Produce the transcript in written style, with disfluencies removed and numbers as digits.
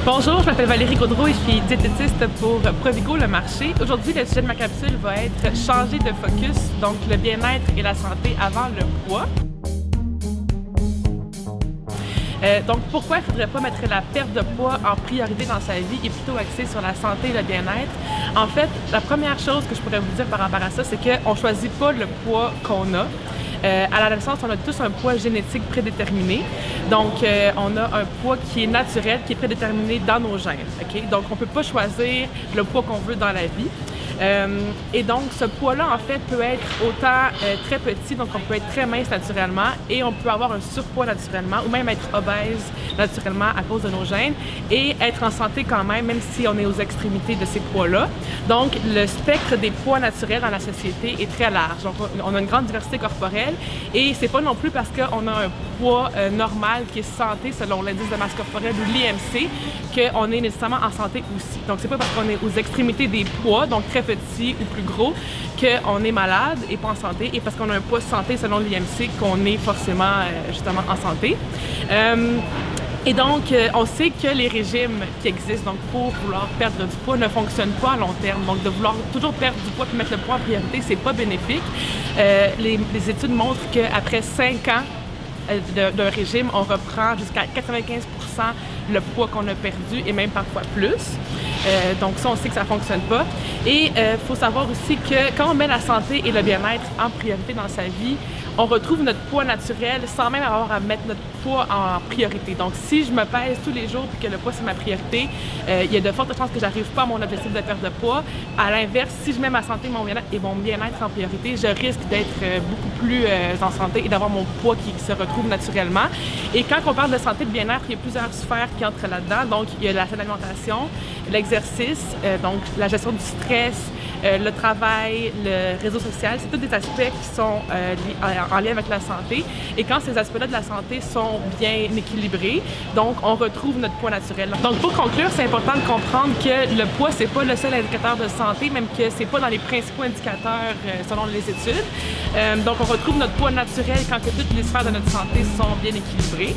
Bonjour, je m'appelle Valérie Gaudreau et je suis diététiste pour Provigo Le Marché. Aujourd'hui, le sujet de ma capsule va être changer de focus, donc le bien-être et la santé avant le poids. Donc pourquoi il ne faudrait pas mettre la perte de poids en priorité dans sa vie et plutôt axer sur la santé et le bien-être? En fait, la première chose que je pourrais vous dire par rapport à ça, c'est qu'on ne choisit pas le poids qu'on a. À la naissance, on a tous un poids génétique prédéterminé. Donc, on a un poids qui est naturel, qui est prédéterminé dans nos gènes. Okay? Donc, on ne peut pas choisir le poids qu'on veut dans la vie. Et donc, ce poids-là, en fait, peut être autant très petit, donc on peut être très mince naturellement, et on peut avoir un surpoids naturellement, ou même être obèse naturellement à cause de nos gènes, et être en santé quand même si on est aux extrémités de ces poids-là. Donc, le spectre des poids naturels dans la société est très large. Donc, on a une grande diversité corporelle, et c'est pas non plus parce qu'on a un poids normal qui est santé selon l'indice de masse corporelle ou l'IMC qu'on est nécessairement en santé aussi. Donc, c'est pas parce qu'on est aux extrémités des poids, donc très petit ou plus gros, qu'on est malade et pas en santé, et parce qu'on a un poids santé selon l'IMC qu'on est forcément justement en santé. Et donc, on sait que les régimes qui existent donc pour vouloir perdre du poids ne fonctionnent pas à long terme. Donc, de vouloir toujours perdre du poids et mettre le poids en priorité, c'est pas bénéfique. Les études montrent qu'après 5 ans d'un régime, on reprend jusqu'à 95% le poids qu'on a perdu et même parfois plus. Donc ça, on sait que ça ne fonctionne pas. Et il faut savoir aussi que quand on met la santé et le bien-être en priorité dans sa vie, on retrouve notre poids naturel sans même avoir à mettre notre poids en priorité. Donc si je me pèse tous les jours et que le poids c'est ma priorité, il y a de fortes chances que j'arrive pas à mon objectif de perte de poids. À l'inverse, si je mets ma santé et mon bien-être en priorité, je risque d'être beaucoup plus en santé et d'avoir mon poids qui se retrouve naturellement. Et quand on parle de santé et de bien-être, il y a plusieurs sphères qui entrent là-dedans. Donc il y a l'alimentation, l'exercice, donc la gestion du stress, le travail, le réseau social, c'est tous des aspects qui sont en lien avec la santé. Et quand ces aspects-là de la santé sont bien équilibrés, donc on retrouve notre poids naturel. Donc pour conclure, c'est important de comprendre que le poids, c'est pas le seul indicateur de santé, même que c'est pas dans les principaux indicateurs selon les études. Donc on retrouve notre poids naturel quand que toutes les sphères de notre santé sont bien équilibrées.